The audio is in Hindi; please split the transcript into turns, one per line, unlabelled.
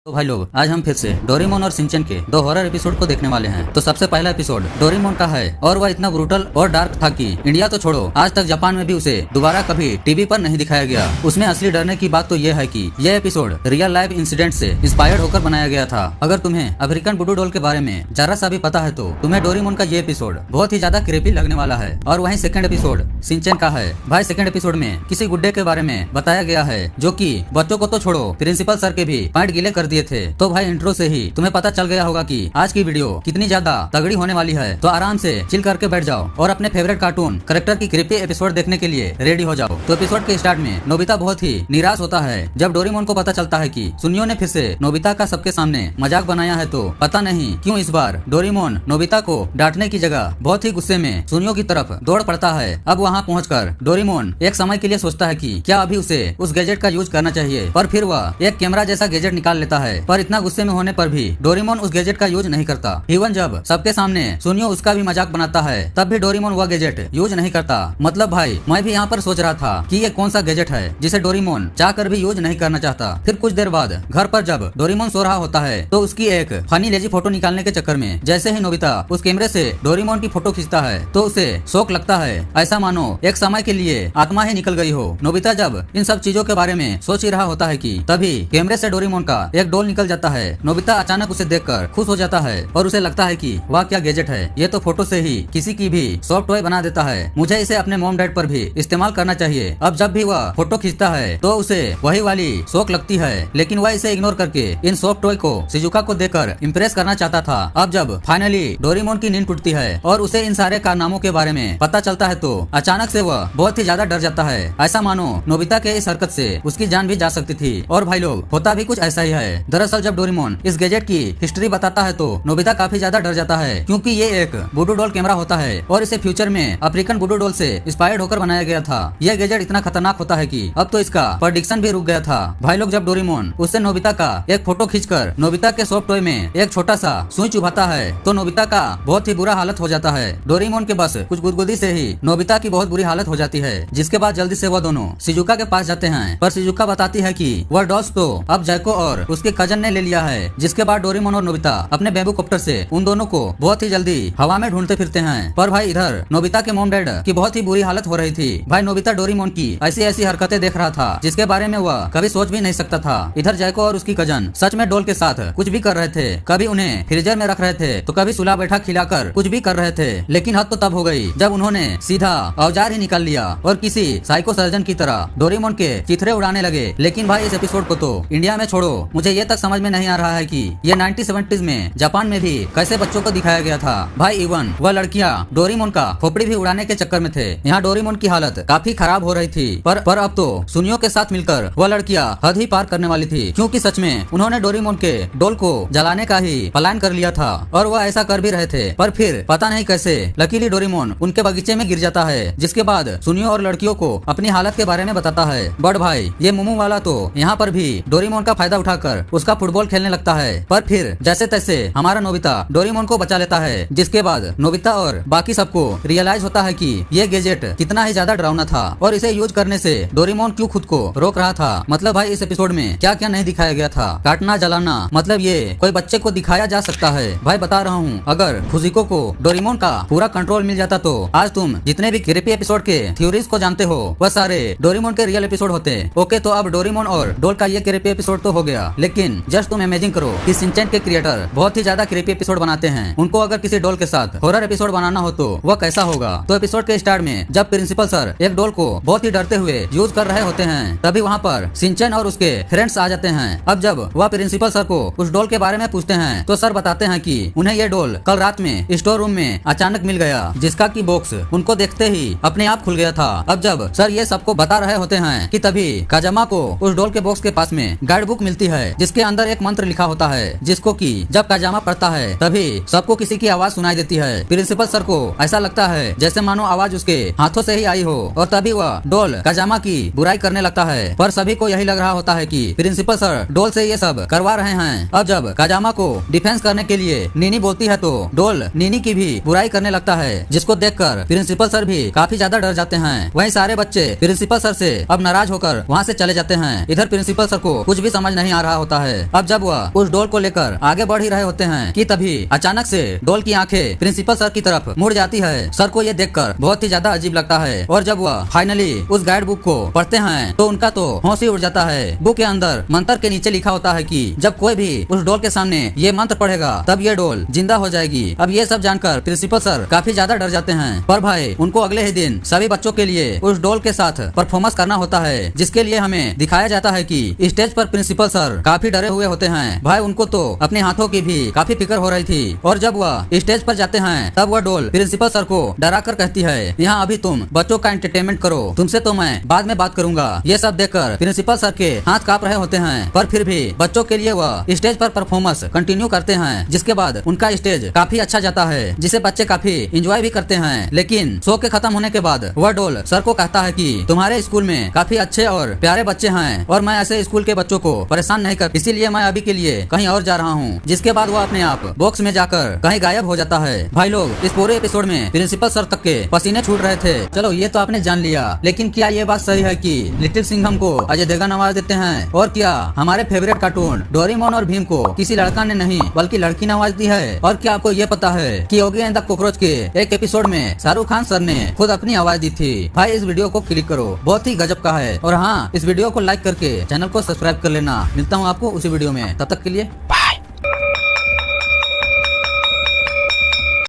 तो भाई लोग, आज हम फिर से डोरेमोन और शिनचैन के दो हॉरर एपिसोड को देखने वाले हैं। तो सबसे पहला एपिसोड डोरेमोन का है और वह इतना ब्रूटल और डार्क था कि इंडिया तो छोड़ो, आज तक जापान में भी उसे दोबारा कभी टीवी पर नहीं दिखाया गया। उसमें असली डरने की बात तो यह है कि यह एपिसोड रियल लाइफ इंसिडेंट से इंस्पायर्ड होकर बनाया गया था। अगर तुम्हें अफ्रीकन वुडू डॉल के बारे में जरा सा भी पता है तो तुम्हें डोरेमोन का ये एपिसोड बहुत ही ज्यादा क्रेपी लगने वाला है। और वहीं सेकंड एपिसोड शिनचैन का है। भाई सेकंड एपिसोड में किसी गुड्डे के बारे में बताया गया है जो कि बच्चों को तो छोड़ो, प्रिंसिपल सर के भी पैंट गीले कर दिए थे। तो भाई इंट्रो से ही तुम्हें पता चल गया होगा कि आज की वीडियो कितनी ज्यादा तगड़ी होने वाली है। तो आराम से चिल करके बैठ जाओ और अपने फेवरेट कार्टून कैरेक्टर की क्रिपी एपिसोड देखने के लिए रेडी हो जाओ। तो एपिसोड के स्टार्ट में नोबिता बहुत ही निराश होता है जब डोरेमोन को पता चलता है कि सुनियो ने फिर से नोबिता का सबके सामने मजाक बनाया है। तो पता नहीं क्यों इस बार डोरेमोन नोबिता को डांटने की जगह बहुत ही गुस्से में सुनियो की तरफ दौड़ पड़ता है। अब वहाँ पहुँचकर डोरेमोन एक समय के लिए सोचता है कि क्या अभी उसे उस गैजेट का यूज करना चाहिए, पर फिर वह एक कैमरा जैसा गैजेट निकाल लेता है। पर इतना गुस्से में होने पर भी डोरेमोन उस गैजेट का यूज नहीं करता। इवन जब सबके सामने सुनियो उसका भी मजाक बनाता है तब भी डोरेमोन वह गैजेट यूज नहीं करता। मतलब भाई मैं भी यहाँ पर सोच रहा था कि ये कौन सा गैजेट है जिसे डोरेमोन चाहकर भी यूज नहीं करना चाहता। फिर कुछ देर बाद घर पर जब डोरेमोन सो रहा होता है तो उसकी एक फनी लेजी फोटो निकालने के चक्कर में जैसे ही नोबिता उस कैमरे से डोरेमोन की फोटो खींचता है तो उसे शौक लगता है, ऐसा मानो एक समय के लिए आत्मा ही निकल गई हो। नोबिता जब इन सब चीजों के बारे में सोच ही रहा होता है कि तभी कैमरे से डोरेमोन का एक डोल निकल जाता है। नोबिता अचानक उसे देखकर खुश हो जाता है और उसे लगता है कि वाह क्या गैजेट है, ये तो फोटो से ही किसी की भी सॉफ्ट टॉय बना देता है। मुझे इसे अपने मॉम डैड पर भी इस्तेमाल करना चाहिए। अब जब भी वह फोटो खींचता है तो उसे वही वाली शौक लगती है, लेकिन वह इसे इग्नोर करके इन सॉफ्ट टॉय को शिजुका को देकर इम्प्रेस करना चाहता था। अब जब फाइनली डोरेमोन की नींद टूटती है और उसे इन सारे कारनामों के बारे में पता चलता है तो अचानक से वह बहुत ही ज्यादा डर जाता है, ऐसा मानो नोबिता के इस हरकत से उसकी जान भी जा सकती थी। और भाई लोग, होता भी कुछ ऐसा ही है। दरअसल जब डोरेमोन इस गैजेट की हिस्ट्री बताता है तो नोबिता काफी ज्यादा डर जाता है, क्योंकि ये एक वुडू डॉल कैमरा होता है और इसे फ्यूचर में अफ्रीकन वुडू डॉल से इंस्पायर्ड होकर बनाया गया था। यह गैजेट इतना खतरनाक होता है कि अब तो इसका प्रेडिक्शन भी रुक गया था। भाई लोग, जब डोरेमोन उससे नोबिता का एक फोटो खींचकर नोबिता के सॉफ्ट टॉय में एक छोटा सा सुई चुभाता है तो नोबिता का बहुत ही बुरा हालत हो जाता है। डोरेमोन के बस कुछ गुदगुदी से ही नोबिता की बहुत बुरी हालत हो जाती है, जिसके बाद जल्दी से वह दोनों शिजुका के पास जाते हैं। पर शिजुका बताती है कि वह डॉल्स तो अब जैको और उसके कजन ने ले लिया है। जिसके बाद डोरेमोन और नोबिता अपने बेबू कॉप्टर से उन दोनों को बहुत ही जल्दी हवा में ढूंढते फिरते हैं। पर भाई इधर नोबिता के मॉम डैड की बहुत ही बुरी हालत हो रही थी। भाई नोबिता डोरेमोन की ऐसी ऐसी हरकतें देख रहा था जिसके बारे में वह कभी सोच भी नहीं सकता था। इधर जैको और उसकी कजन सच में डॉल के साथ कुछ भी कर रहे थे, कभी उन्हें फ्रीजर में रख रहे थे तो कभी सुला बैठा खिलाकर कुछ भी कर रहे थे। लेकिन हद तो तब हो गई जब उन्होंने सीधा औजार ही निकाल लिया और किसी साइको सर्जन की तरह डोरेमोन के चिथड़े उड़ाने लगे। लेकिन भाई इस एपिसोड को तो इंडिया में छोड़ो, मुझे ये तक समझ में नहीं आ रहा है कि ये 1970s में जापान में भी कैसे बच्चों को दिखाया गया था। भाई इवन वह लड़कियां डोरेमोन का खोपड़ी भी उड़ाने के चक्कर में थे। यहाँ डोरेमोन की हालत काफी खराब हो रही थी। पर अब तो सुनियो के साथ मिलकर वह लड़कियां हद ही पार करने वाली थी, क्योंकि सच में उन्होंने डोरेमोन के डोल को जलाने का ही प्लान कर लिया था और वह ऐसा कर भी रहे थे। पर फिर पता नहीं कैसे लकीली डोरेमोन उनके बगीचे में गिर जाता है, जिसके बाद सुनियो और लड़कियों को अपनी हालत के बारे में बताता है। बट भाई ये मुमू वाला तो यहाँ पर भी डोरेमोन का फायदा उठाकर उसका फुटबॉल खेलने लगता है। पर फिर जैसे तैसे हमारा नोबिता डोरेमोन को बचा लेता है, जिसके बाद नोबिता और बाकी सबको रियलाइज होता है कि ये गैजेट कितना ही ज्यादा डरावना था और इसे यूज करने से डोरेमोन क्यों खुद को रोक रहा था। मतलब भाई इस एपिसोड में क्या क्या नहीं दिखाया गया था। काटना जलाना, मतलब ये कोई बच्चे को दिखाया जा सकता है। भाई बता रहा हूँ, अगर फुजिको को डोरेमोन का पूरा कंट्रोल मिल जाता तो आज तुम जितने भी क्रिपी एपिसोड के थ्योरीज को जानते हो वह सारे डोरेमोन के रियल एपिसोड होते। ओके, तो अब डोरेमोन और डोल का ये क्रिपी एपिसोड तो हो गया, लेकिन जस्ट तुम इमेजिन करो कि शिनचैन के क्रिएटर बहुत ही ज्यादा क्रिपी एपिसोड बनाते हैं। उनको अगर किसी डोल के साथ हॉरर एपिसोड बनाना हो तो वह कैसा होगा। तो एपिसोड के स्टार्ट में जब प्रिंसिपल सर एक डोल को बहुत ही डरते हुए यूज कर रहे होते हैं तभी वहाँ पर शिनचैन और उसके फ्रेंड्स आ जाते हैं। अब जब वह प्रिंसिपल सर को उस डोल के बारे में पूछते हैं तो सर बताते हैं कि उन्हें ये डोल कल रात में स्टोर रूम में अचानक मिल गया, जिसका की बॉक्स उनको देखते ही अपने आप खुल गया था। अब जब सर ये सबको बता रहे होते हैं कि तभी काजामा को उस डोल के बॉक्स के पास में गाइड बुक मिलती है, जिसके अंदर एक मंत्र लिखा होता है, जिसको कि जब काजामा पढ़ता है तभी सबको किसी की आवाज सुनाई देती है। प्रिंसिपल सर को ऐसा लगता है जैसे मानो आवाज उसके हाथों से ही आई हो और तभी वह डोल काजामा की बुराई करने लगता है। पर सभी को यही लग रहा होता है कि प्रिंसिपल सर डोल से ये सब करवा रहे हैं। अब जब काजामा को डिफेंस करने के लिए नीनी बोलती है तो डोल नीनी की भी बुराई करने लगता है, जिसको देखकर प्रिंसिपल सर भी काफी ज्यादा डर जाते हैं। वहीं सारे बच्चे प्रिंसिपल सर से अब नाराज होकर वहाँ से चले जाते हैं। इधर प्रिंसिपल सर को कुछ भी समझ नहीं आ रहा होता होता है। अब जब वह उस डॉल को लेकर आगे बढ़ ही रहे होते हैं कि तभी अचानक से डॉल की आंखें प्रिंसिपल सर की तरफ मुड़ जाती है। सर को ये देखकर बहुत ही ज्यादा अजीब लगता है और जब वह फाइनली उस गाइड बुक को पढ़ते हैं तो उनका तो होश ही उड़ जाता है। बुक के अंदर मंत्र के नीचे लिखा होता है कि जब कोई भी उस डॉल के सामने ये मंत्र पढ़ेगा तब ये डॉल जिंदा हो जाएगी। अब ये सब जानकर प्रिंसिपल सर काफी ज्यादा डर जाते हैं, पर भाई उनको अगले ही दिन सभी बच्चों के लिए उस डॉल के साथ परफॉर्मेंस करना होता है, जिसके लिए हमें दिखाया जाता है कि स्टेज पर प्रिंसिपल सर काफी डरे हुए होते हैं। भाई उनको तो अपने हाथों की भी काफी फिक्र हो रही थी और जब वह स्टेज पर जाते हैं तब वह डॉल प्रिंसिपल सर को डरा कर कहती है, यहाँ अभी तुम बच्चों का एंटरटेनमेंट करो, तुमसे तो मैं बाद में बात करूंगा। ये सब देखकर प्रिंसिपल सर के हाथ कांप रहे होते हैं, पर फिर भी बच्चों के लिए वह स्टेज पर परफॉर्मेंस कंटिन्यू करते हैं, जिसके बाद उनका स्टेज काफी अच्छा जाता है, जिसे बच्चे काफी एंजॉय भी करते हैं। लेकिन शो के खत्म होने के बाद वह डॉल सर को कहता है कि तुम्हारे स्कूल में काफी अच्छे और प्यारे बच्चे हैं और मैं ऐसे स्कूल के बच्चों को परेशान नहीं कर, इसीलिए मैं अभी के लिए कहीं और जा रहा हूँ। जिसके बाद वो अपने आप बॉक्स में जाकर कहीं गायब हो जाता है। भाई लोग इस पूरे एपिसोड में प्रिंसिपल सर तक के पसीने छूट रहे थे। चलो ये तो आपने जान लिया, लेकिन क्या ये बात सही है कि लिटिल सिंघम को अजय देवगन आवाज देते हैं? और क्या हमारे फेवरेट कार्टून डोरेमोन और भीम को किसी लड़का ने नहीं बल्कि लड़की ने आवाज दी है? और क्या आपको ये पता है कि योगी एंड द कॉकरोच के एक एपिसोड में शाहरुख खान सर ने खुद अपनी आवाज दी थी? भाई इस वीडियो को क्लिक करो, बहुत ही गजब का है। और हाँ, इस वीडियो को लाइक करके चैनल को सब्सक्राइब कर लेना। मिलता हूँ आपको उसी वीडियो में, तब तक के लिए